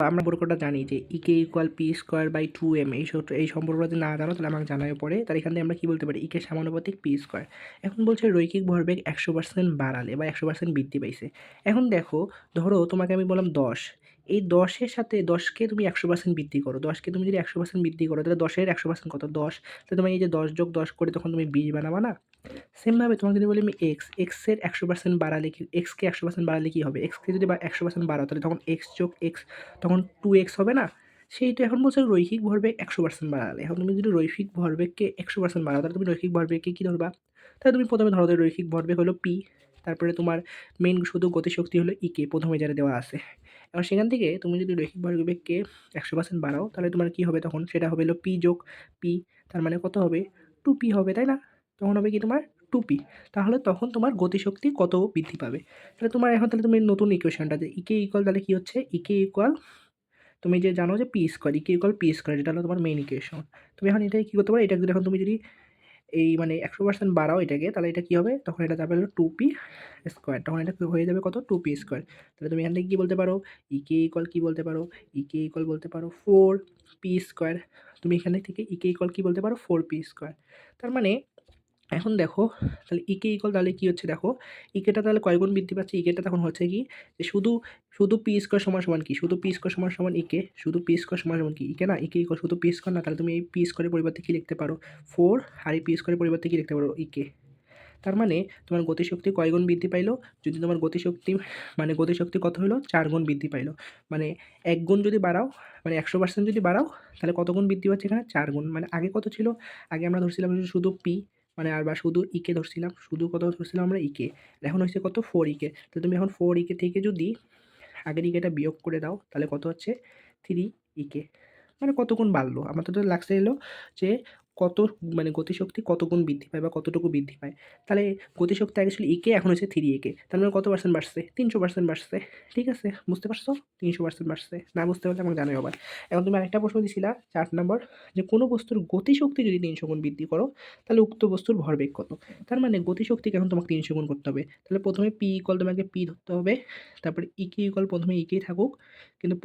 আমরা সম্পর্কটা জানি যে EK equal P square by 2m, এই সম্পর্কটা যদি না জানো তাহলে আমাকে জানায় পড়ে। তার এখান থেকে আমরা কী বলতে পারি, ইকে সমানুপাতিক পি স্কোয়ার। এখন বলছে রৈখিক ভরবেগ 100% বাড়ালে বা 100% বৃদ্ধি পাইছে। এখন দেখো, ধরো তোমাকে আমি বললাম 10, এই 10-এর সাথে 10কে তুমি 100% বৃদ্ধি করো, 10কে তুমি যদি 100% বৃদ্ধি করো তাহলে 10-এর 100% কত, 10। তাহলে তুমি এই যে 10 যোগ 10 করে তখন তুমি 20 বানাবা না। সেমভাবে তোমাকে যদি বলি আমি এক্সের 100% বাড়ালে কি, এক্সকে 100% বাড়ালে কী হবে, এক্সকে যদি 100% বাড়াও তাহলে তখন এক্স যোগ এক্স তখন 2x হবে না। সেই তো এখন বলছে রৈখিক ভরবেগ 100% বাড়ালে। এখন তুমি যদি রৈখিক ভরবেগকে 100% বাড়াও তাহলে তুমি রৈখিক ভরবেগকে কী ধরবা, তাহলে তুমি প্রথমে ধরো যে রৈখিক ভরবেগ হলো পি, তারপরে তোমার মেইন শুধু গতিশক্তি হলো ইকে, প্রথমে যারা দেওয়া আছে। এবার সেখান থেকে তুমি যদি রৈখিক ভরবেগকে 100% বাড়াও তাহলে তোমার কী হবে, তখন সেটা হবে হলো পি যোগ পি, তার মানে কত হবে, 2p হবে, তাই না? তখন হবে কি তোমার 2p। তাহলে তখন তোমার গতিশক্তি কত বৃদ্ধি পাবে। তাহলে তোমার এখন তাহলে তুমি নতুন ইকুয়েশনটা যে ইকে ইকুয়াল, তাহলে কী হচ্ছে, ইকে ইকুয়াল তুমি যে জানো যে P square, EK equal P square, যেটা হলো তোমার মেইন ইকুয়েশন। তুমি এখন এটাকে কী করতে পারো, এটা যদি এখন তুমি যদি এই মানে 100% বাড়াও এটাকে, তাহলে এটা কী হবে, তখন এটা যাবে হলো 2p স্কোয়ার, তখন এটা হয়ে যাবে কত, 2p স্কোয়ার। তাহলে তুমি এখান থেকে কী বলতে পারো, ইকে ইকুয়াল কী বলতে পারো, ইকে ইকুয়াল বলতে পারো 4p স্কোয়ার। তুমি এখানে থেকে ইকে ইকুয়াল কী বলতে পারো, 4p স্কোয়ার। তার মানে এখন দেখো, তাহলে ইকে ইকুয়াল তাহলে কী হচ্ছে দেখো, ইকেটা তাহলে কয় গুণ বৃদ্ধি পাচ্ছে, ইকেটা তখন হচ্ছে কি যে শুধু শুধু পি স্কোয়ার সমান সমান কি, শুধু পি স্কোয়ার সমান সমান ইকে, শুধু পি স্কোয়ার সমান সমান কি ইকে না, ইকে ইকুয়াল শুধু পি স্কোয়ার না, তাহলে তুমি এই পি স্কোয়ারের পরিবর্তে কী লিখতে পারো, 4, আর এই পি স্কোয়ারের পরিবর্তে কী লিখতে পারো, ইকে। তার মানে তোমার গতিশক্তি কয় গুণ বৃদ্ধি পাইলো, যদি তোমার গতিশক্তি মানে গতিশক্তি কত হলো, 4 গুণ বৃদ্ধি পাইলো। মানে 1 গুণ যদি বাড়াও, মানে 100% যদি বাড়াও তাহলে কত গুণ বৃদ্ধি পাচ্ছে এখানে, 4 গুণ। মানে আগে কত ছিল, আগে আমরা ধরছিলাম শুধু পি, মানে আর বা শুধু ইকে ধরছিলাম, শুধু কত ধরছিলাম আমরা, ইকে। এখন হচ্ছে কত, 4 ইকে। তাহলে তুমি এখন 4 ইকে থেকে যদি আগের ইকেটা বিয়োগ করে দাও তাহলে কত হচ্ছে, 3 ইকে। মানে কত গুণ বাড়লো, আমার তো লাগছে এলো যে কত মানে গতিশক্তি কত গুণ বৃদ্ধি পায় বা কতটুকু বৃদ্ধি পায়। তাহলে গতিশক্তি আগে ছিল ইকে, এখন হচ্ছে 3 একে, তার মানে কত পার্সেন্ট বাড়ছে, 300% বাড়ছে। ঠিক আছে, বুঝতে পারছো, 300% বাড়ছে। না বুঝতে পারলে আমাকে জানাই আবার। এখন তুমি আরেকটা প্রশ্ন দিছিলা 4 নম্বর, যে কোনো বস্তুর গতিশক্তি যদি 300 গুণ বৃদ্ধি করো তাহলে উক্ত বস্তুর ভরবেগ কত। তার মানে গতিশক্তিকে এখন তোমাকে 300 গুণ করতে হবে। তাহলে প্রথমে পি ইকুয়াল তোমাকে পি ধরতে হবে, তারপরে ইকে ইকুয়াল প্রথমে ইকেই থাকুক, কিন্তু